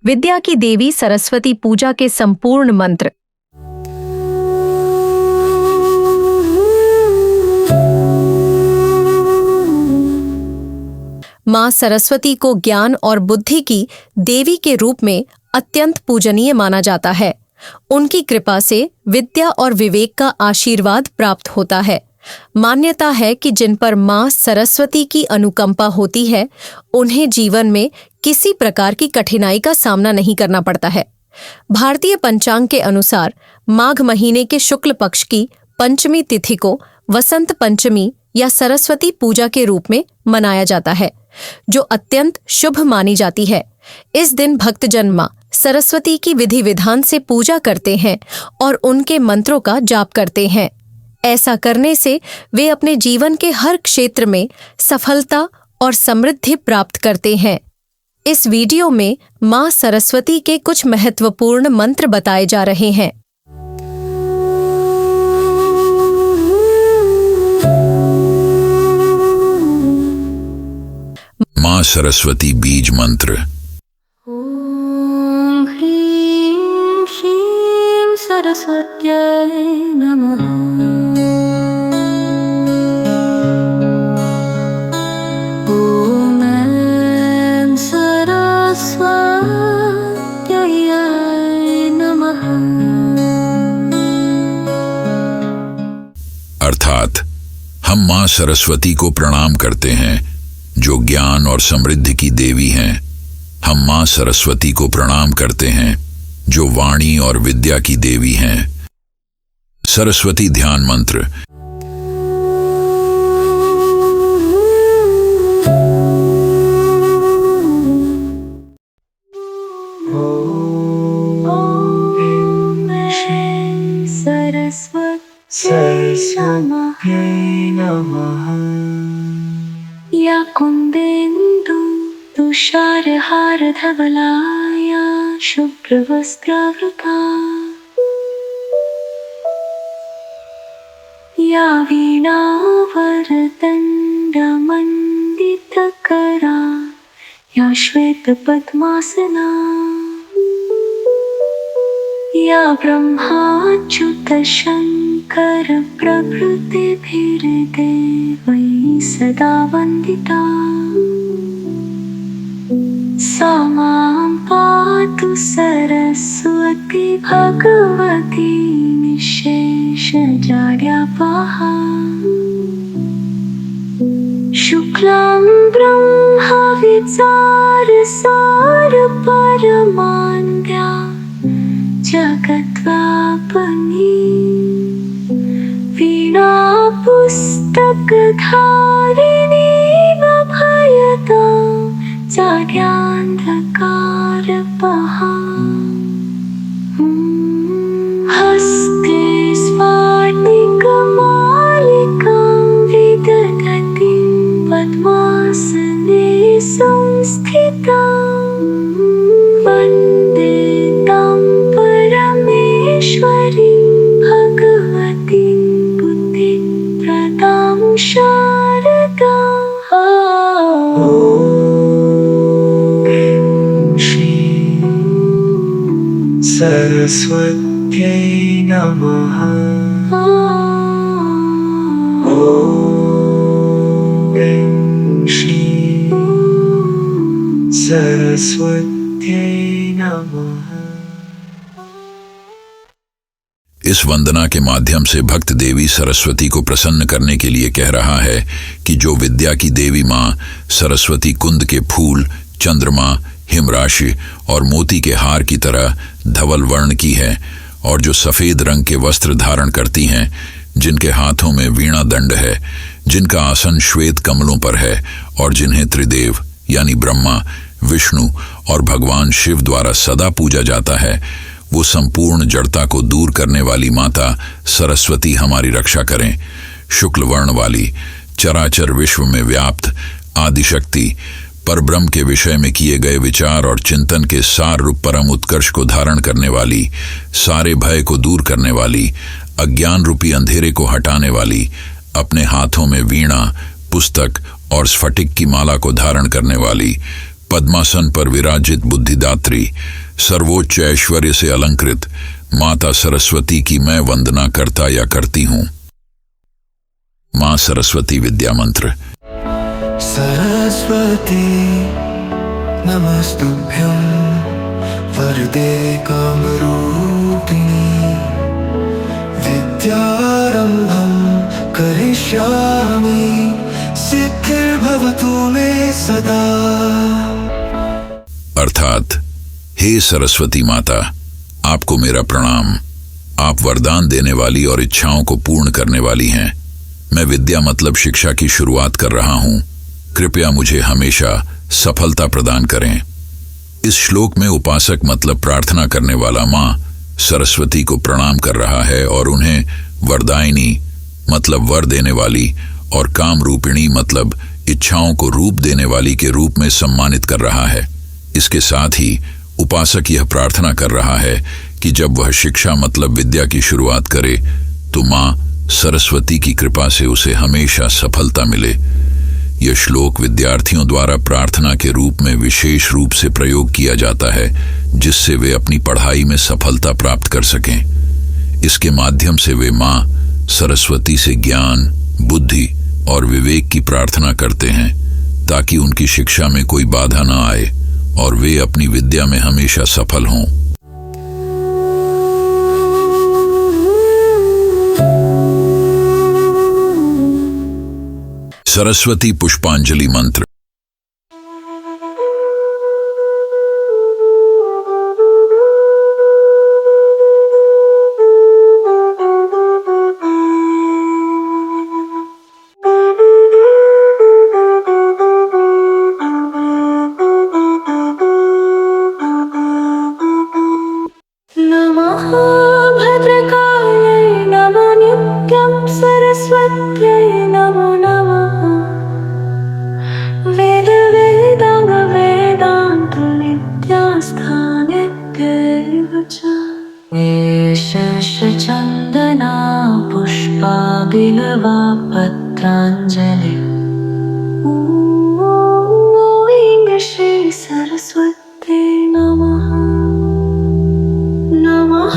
विद्या की देवी सरस्वती पूजा के संपूर्ण मंत्र। मां सरस्वती को ज्ञान और बुद्धि की देवी के रूप में अत्यंत पूजनीय माना जाता है। उनकी कृपा से विद्या और विवेक का आशीर्वाद प्राप्त होता है। मान्यता है कि जिन पर मां सरस्वती की अनुकंपा होती है, उन्हें जीवन में किसी प्रकार की कठिनाई का सामना नहीं करना पड़ता है। भारतीय पंचांग के अनुसार माघ महीने के शुक्ल पक्ष की पंचमी तिथि को वसंत पंचमी या सरस्वती पूजा के रूप में मनाया जाता है, जो अत्यंत शुभ मानी जाती है। इस दिन भक्तजन मां सरस्वती की विधि विधान से पूजा करते हैं और उनके मंत्रों का जाप करते हैं। ऐसा करने से वे अपने जीवन के हर क्षेत्र में सफलता और समृद्धि प्राप्त करते हैं। इस वीडियो में मां सरस्वती के कुछ महत्वपूर्ण मंत्र बताए जा रहे हैं। मां सरस्वती बीज मंत्र। ओम ह्रीं श्रीं सरस्वत्यै नमः। ओम ऐं सरस्वत्यै नमः। अर्थात हम मां सरस्वती को प्रणाम करते हैं, जो ज्ञान और समृद्धि की देवी हैं। हम मां सरस्वती को प्रणाम करते हैं, जो वाणी और विद्या की देवी हैं। सरस्वती ध्यान मंत्र। ओम श्रीं सरस्वत्यै नमः। या कुन्देन्दु तुषारहारधवलाया शुभ्रवस्त्रावृता। या वीणावरदण्डमण्डितकरा या श्वेतपद्मासना। या ब्रह्माच्युतशङ्कर प्रभृतिभिर्देवैः सदा वन्दिता। सा मां पातु सरस्वती भगवती निःशेषजाड्यापहा। शुक्लां ब्रह्मविचारसारपरमाद्या जगद्व्यापिनी। वीणा पुस्तकधारिणी भयदा जाड्यान्धकारपहा। हस्ते स्फाटिकमालिकां विदधतीं पद्मासने संस्थितां। वन्दे तां परमेश्वरीं भगवतीं बुद्धिप्रदां शारदाम्। सरस्वत्यै नमः। ॐ श्रीं सरस्वत्यै नमः। इस वंदना के माध्यम से भक्त देवी सरस्वती को प्रसन्न करने के लिए कह रहा है कि जो विद्या की देवी मां सरस्वती कुंद के फूल, चंद्रमा, हिमराशि और मोती के हार की तरह धवल वर्ण की है, और जो सफेद रंग के वस्त्र धारण करती हैं, जिनके हाथों में वीणा दंड है, जिनका आसन श्वेत कमलों पर है, और जिन्हें त्रिदेव यानी ब्रह्मा, विष्णु और भगवान शिव द्वारा सदा पूजा जाता है, वो संपूर्ण जड़ता को दूर करने वाली माता सरस्वती हमारी रक्षा करें। शुक्ल वर्ण वाली, चराचर विश्व में व्याप्त आदिशक्ति, परब्रह्म के विषय में किए गए विचार और चिंतन के सार रूप परम उत्कर्ष को धारण करने वाली, सारे भय को दूर करने वाली, अज्ञान रूपी अंधेरे को हटाने वाली, अपने हाथों में वीणा, पुस्तक और स्फटिक की माला को धारण करने वाली, पद्मासन पर विराजित बुद्धिदात्री, सर्वोच्च ऐश्वर्य से अलंकृत माता सरस्वती की मैं वंदना करता या करती हूँ। माँ सरस्वती विद्या मंत्र। सरस्वती नमस्तुभ्यं वरदे कामरूपिणी विद्यारम्भं करिष्यामि सिद्धिर्भवतु मे सदा। अर्थात, हे सरस्वती माता, आपको मेरा प्रणाम। आप वरदान देने वाली और इच्छाओं को पूर्ण करने वाली हैं। मैं विद्या मतलब शिक्षा की शुरुआत कर रहा हूँ। कृपया मुझे हमेशा सफलता प्रदान करें। इस श्लोक में उपासक मतलब प्रार्थना करने वाला माँ सरस्वती को प्रणाम कर रहा है और उन्हें वरदायिनी मतलब वर देने वाली और काम रूपिणी मतलब इच्छाओं को रूप देने वाली के रूप में सम्मानित कर रहा है। इसके साथ ही उपासक यह प्रार्थना कर रहा है कि जब वह शिक्षा मतलब विद्या की शुरुआत करे तो माँ सरस्वती की कृपा से उसे हमेशा सफलता मिले। यह श्लोक विद्यार्थियों द्वारा प्रार्थना के रूप में विशेष रूप से प्रयोग किया जाता है, जिससे वे अपनी पढ़ाई में सफलता प्राप्त कर सकें। इसके माध्यम से वे माँ सरस्वती से ज्ञान, बुद्धि और विवेक की प्रार्थना करते हैं ताकि उनकी शिक्षा में कोई बाधा न आए और वे अपनी विद्या में हमेशा सफल हों। सरस्वती पुष्पांजलि मंत्र। नमः भद्रकायै नमो नित्यं सरस्वत्यै नमो नमः वेद वेदांग वेदांत विद्यास्थानेत्यैव च चन्दना पुष्पा बिल्वा पत्राञ्जलि। ॐ श्री सरस्वती नमः। नमः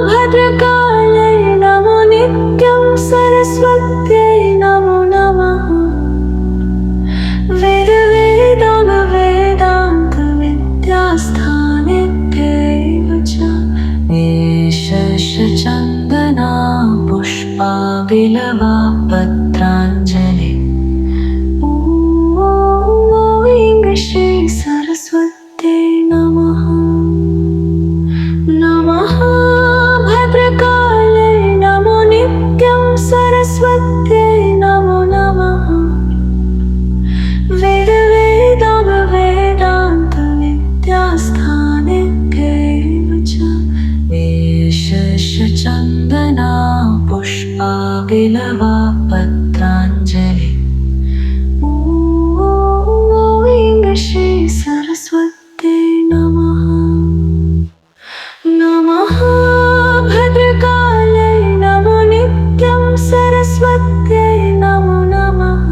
भद्रकायै नमो नित्यं सरस्वत्यै नमो नमः वेद वेदांग वेदांत विद्यास्थानेत्यैव च चन्दना पुष्पा बिल्वा पत्राञ्जलि। ॐ श्री सरस्वती नमः। नमः भद्रकायै नमो नित्यं सरस्वत्यै नमो नमः वेद वेदांग वेदांत विद्यास्थानेत्यैव च चन्दना पुष्पा बिल्वा पत्राञ्जलि। ॐ श्री सरस्वती नमः। नमः भद्रकायै नमो नित्यं सरस्वत्यै नमो नमः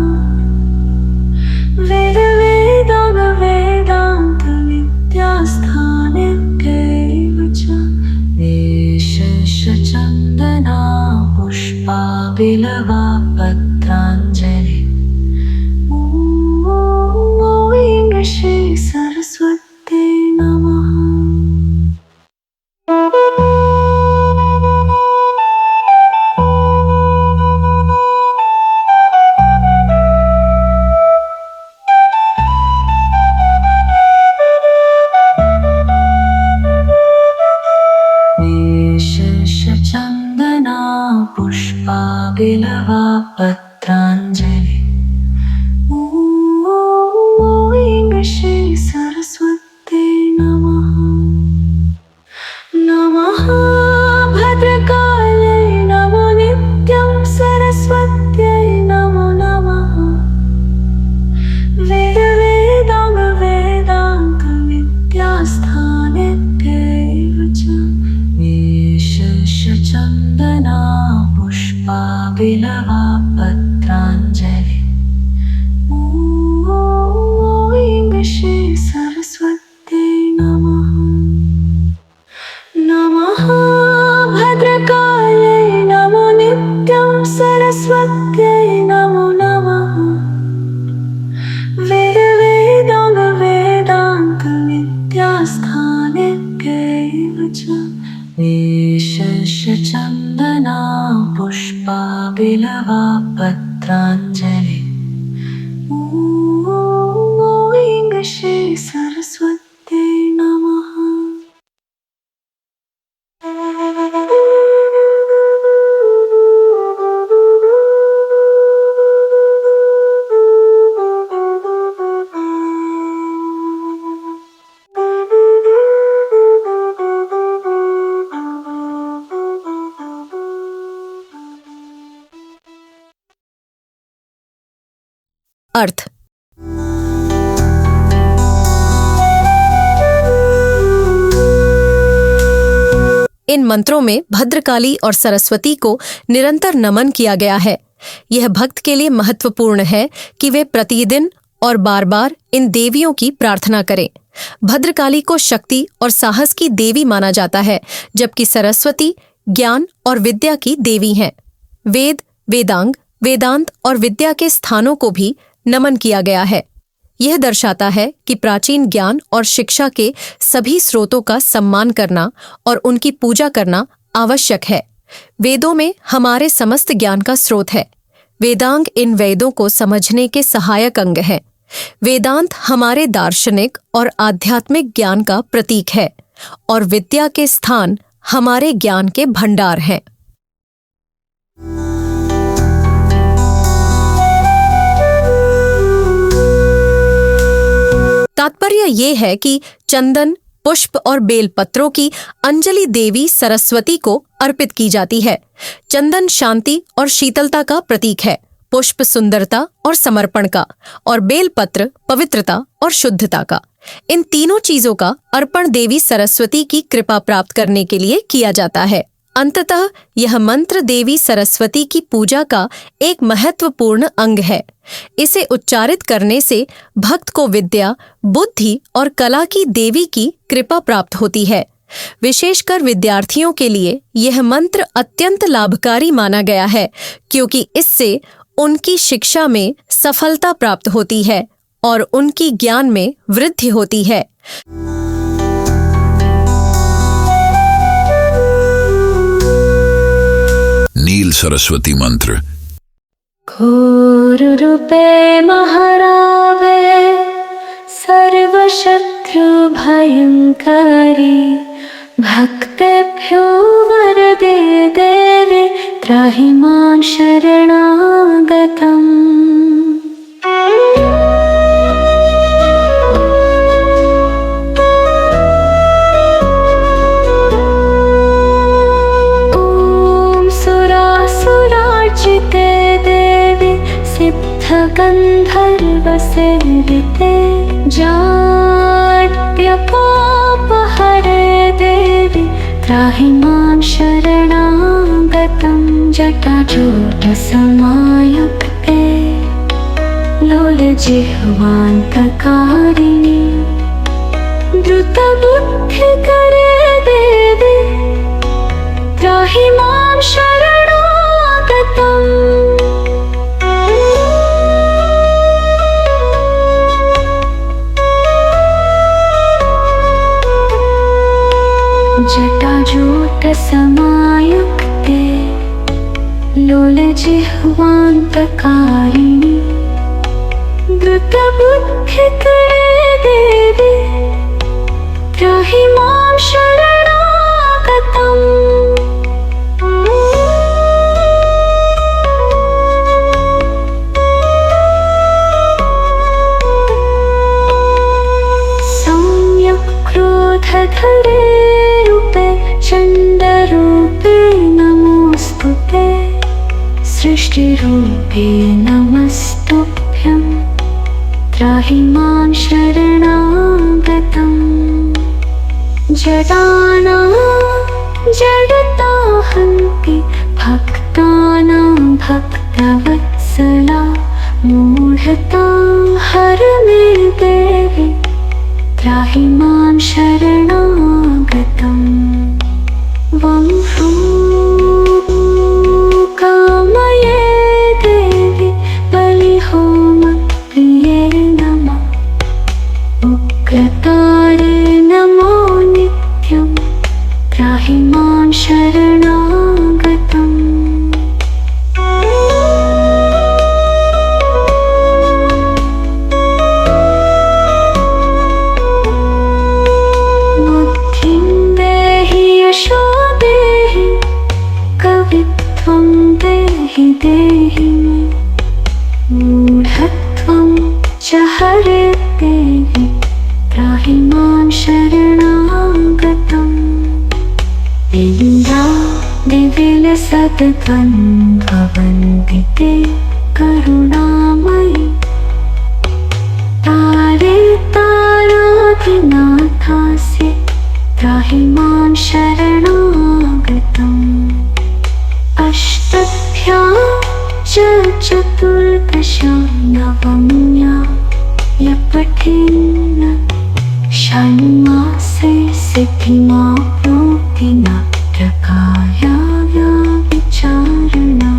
वेद वेदांग वेदांत विद्यास्थानेत्यैव च चन्दना पुष्पा बिल्वा पत्राञ्जलि। ॐ श्री सरस्वती नमः। चन्दना पुष्पा बिल्वा पत्राञ्जलि। ॐ श्री सरस्वती नमः। नमः भद्रकायै नमो नित्यं सरस्वत्यै नमो नमः वेद वेदांग वेदांत विद्यास्थानेत्यैव च चन्दना पुष्पा बिल्वा पत्राञ्जलि। ॐ श्री वेशस्य चन्दना पुष्पाबिलवा पत्राञ्जलि ॐ श्री सरस्वत्यै नमः। अर्थ। इन मंत्रों में भद्रकाली और सरस्वती को निरंतर नमन किया गया है। यह भक्त के लिए महत्वपूर्ण है कि वे प्रतिदिन और बार बार इन देवियों की प्रार्थना करें। भद्रकाली को शक्ति और साहस की देवी माना जाता है, जबकि सरस्वती ज्ञान और विद्या की देवी हैं। वेद, वेदांग, वेदांत और विद्या के स्थानों को भी नमन किया गया है। यह दर्शाता है कि प्राचीन ज्ञान और शिक्षा के सभी स्रोतों का सम्मान करना और उनकी पूजा करना आवश्यक है। वेदों में हमारे समस्त ज्ञान का स्रोत है। वेदांग इन वेदों को समझने के सहायक अंग हैं। वेदांत हमारे दार्शनिक और आध्यात्मिक ज्ञान का प्रतीक है और विद्या के स्थान हमारे ज्ञान के भंडार हैं। तात्पर्य ये है कि चंदन, पुष्प और बेलपत्रों की अंजलि देवी सरस्वती को अर्पित की जाती है। चंदन शांति और शीतलता का प्रतीक है, पुष्प सुंदरता और समर्पण का, और बेलपत्र पवित्रता और शुद्धता का। इन तीनों चीजों का अर्पण देवी सरस्वती की कृपा प्राप्त करने के लिए किया जाता है। अंततः यह मंत्र देवी सरस्वती की पूजा का एक महत्वपूर्ण अंग है। इसे उच्चारित करने से भक्त को विद्या, बुद्धि और कला की देवी की कृपा प्राप्त होती है। विशेषकर विद्यार्थियों के लिए यह मंत्र अत्यंत लाभकारी माना गया है, क्योंकि इससे उनकी शिक्षा में सफलता प्राप्त होती है और उनकी ज्ञान में वृद्धि होती है। नील सरस्वती मंत्र। घोररूपे महारावे सर्वशत्रु भयंकरी भक्तेभ्यो वरदे देवी त्राहि मां शरणागतम्। गंधर्वसेविते जाड्यपापहरे देवी त्राहि मां शरणागतं। जटाजूटसमायुक्ते लोलजिह्वान्तकारिणि द्रुतबुद्धिकरे देवी त्राहि मां शरणागतम्। जटाजूटसमायुक्ते लोलजिह्वान्तकारिणि द्रुतबुद्धिकरे देवी त्राहि मां शरणागतम्। सम्यक् क्रोधधरे चंडरूपे नमोस्तुते सृष्टिरूपे नमस्तुभ्यं त्राहि मां शरणागतम्। जडानां जडताहन्ति भक्तानां भक्तवत्सला मूढतां हर मे देवी त्राहि मां शरणागतम्। वं कामये देवी बलिहोमप्रिये नमः। उग्रतारे नमो नित्यं त्राहि मां शरणागतम् बुद्धिं देहि यशो देहि कवित्वं देहि देहि मे मूढत्वं च हरे देहि त्राहि मां शरणागतम् इंद्रादिविलसद्गन्धवन्दिते करुणामयि तारे ताराधिनाथास्य त्राहि मां शरणागतम् अष्टभ्यां च चतुर्दशा नवम्या य पठेन्न षण्मासे सिद्धिमाप्नोति नाट्यकाया विचारणा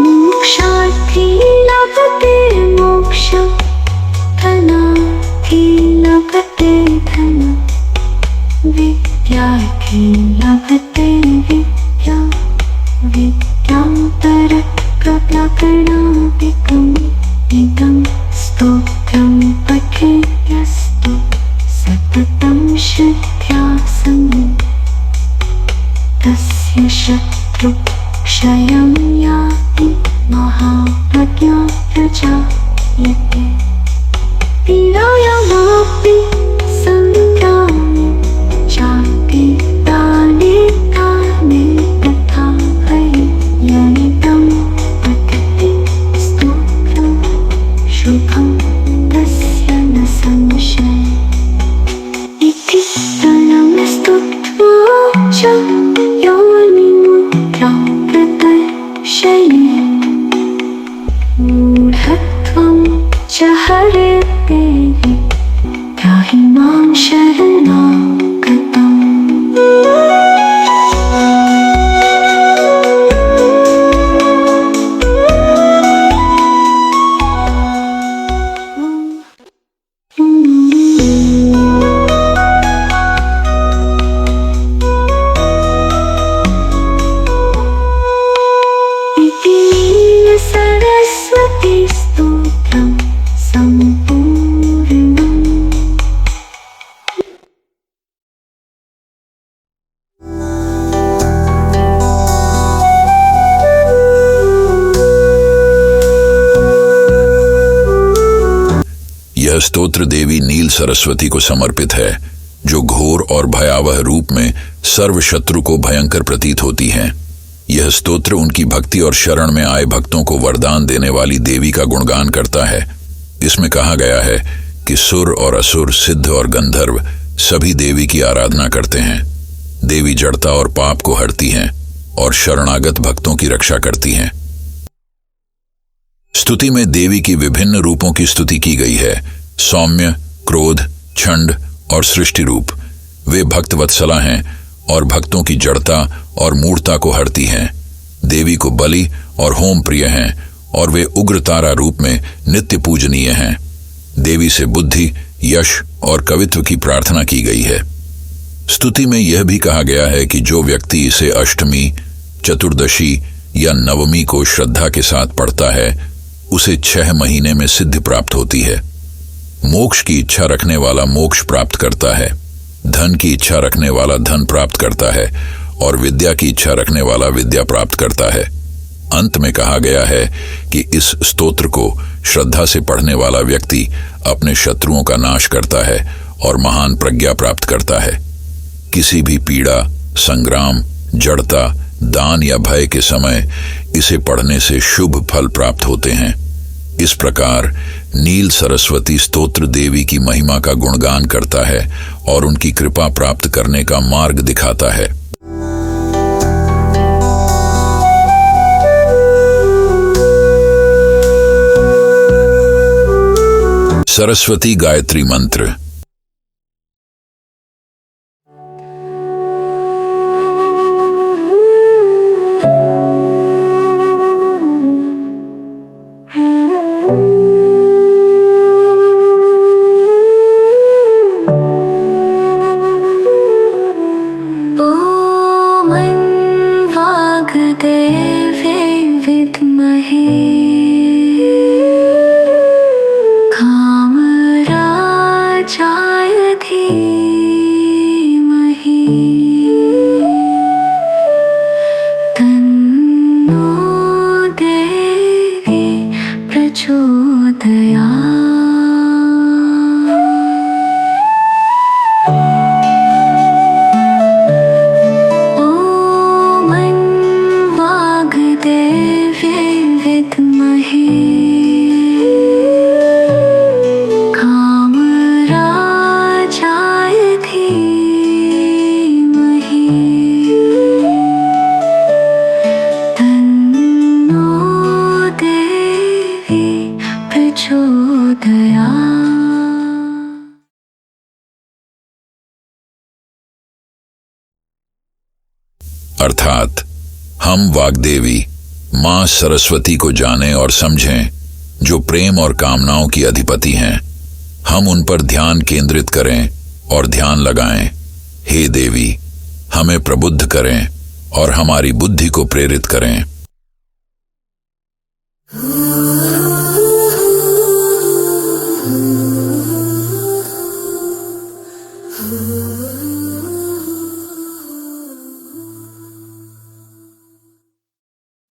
मोक्षार्थी लभते मोक्षं धनार्थी लभते धनं विद्यार्थी लभते विद्या विद्यां तरत्प्रकरणादिकम् इदं स्तोत्रं पठेयस्तु सततं श्रद्धया समं तस्य शत्रुक्षयं याति महाप्रज्ञा प्रजायते पीडायामपि संग्रामे चापि दाने दाने तथा भयनिदं पठति स्तोत्रं शुभं तस्य न संशयः इति तनं स्तुत्वा च योनिमुद्रां प्रदर्शयन् मूढत्वं च हरे देहि त्राहि मां शरणागतम् इति सरस्वती स्तोत्रं सम्पूर्णम् यह स्तोत्र देवी नील सरस्वती को समर्पित है, जो घोर और भयावह रूप में सर्व शत्रु को भयंकर प्रतीत होती हैं। यह स्तोत्र उनकी भक्ति और शरण में आए भक्तों को वरदान देने वाली देवी का गुणगान करता है। इसमें कहा गया है कि सुर और असुर, सिद्ध और गंधर्व सभी देवी की आराधना करते हैं। देवी जड़ता और पाप को हरती हैं और शरणागत भक्तों की रक्षा करती हैं। स्तुति में देवी की विभिन्न रूपों की स्तुति की गई है। सौम्य, क्रोध, छंड और सृष्टि रूप। वे भक्त वत्सला हैं और भक्तों की जड़ता और मूढ़ता को हरती हैं। देवी को बलि और होम प्रिय हैं और वे उग्र तारा रूप में नित्य पूजनीय हैं। देवी से बुद्धि, यश और कवित्व की प्रार्थना की गई है। स्तुति में यह भी कहा गया है कि जो व्यक्ति इसे अष्टमी, चतुर्दशी या नवमी को श्रद्धा के साथ पढ़ता है, उसे 6 महीने में सिद्धि प्राप्त होती है। मोक्ष की इच्छा रखने वाला मोक्ष प्राप्त करता है, धन की इच्छा रखने वाला धन प्राप्त करता है और विद्या की इच्छा रखने वाला विद्या प्राप्त करता है। अंत में कहा गया है कि इस स्तोत्र को श्रद्धा से पढ़ने वाला व्यक्ति अपने शत्रुओं का नाश करता है और महान प्रज्ञा प्राप्त करता है। किसी भी पीड़ा, संग्राम, जड़ता, दान या भय के समय इसे पढ़ने से शुभ फल प्राप्त होते हैं। इस प्रकार नील सरस्वती स्तोत्र देवी की महिमा का गुणगान करता है और उनकी कृपा प्राप्त करने का मार्ग दिखाता है। सरस्वती गायत्री मंत्र। प्रचोदया अर्थात हम वाग्देवी मां सरस्वती को जानें और समझें, जो प्रेम और कामनाओं की अधिपति हैं। हम उन पर ध्यान केंद्रित करें और ध्यान लगाएं। हे देवी, हमें प्रबुद्ध करें और हमारी बुद्धि को प्रेरित करें।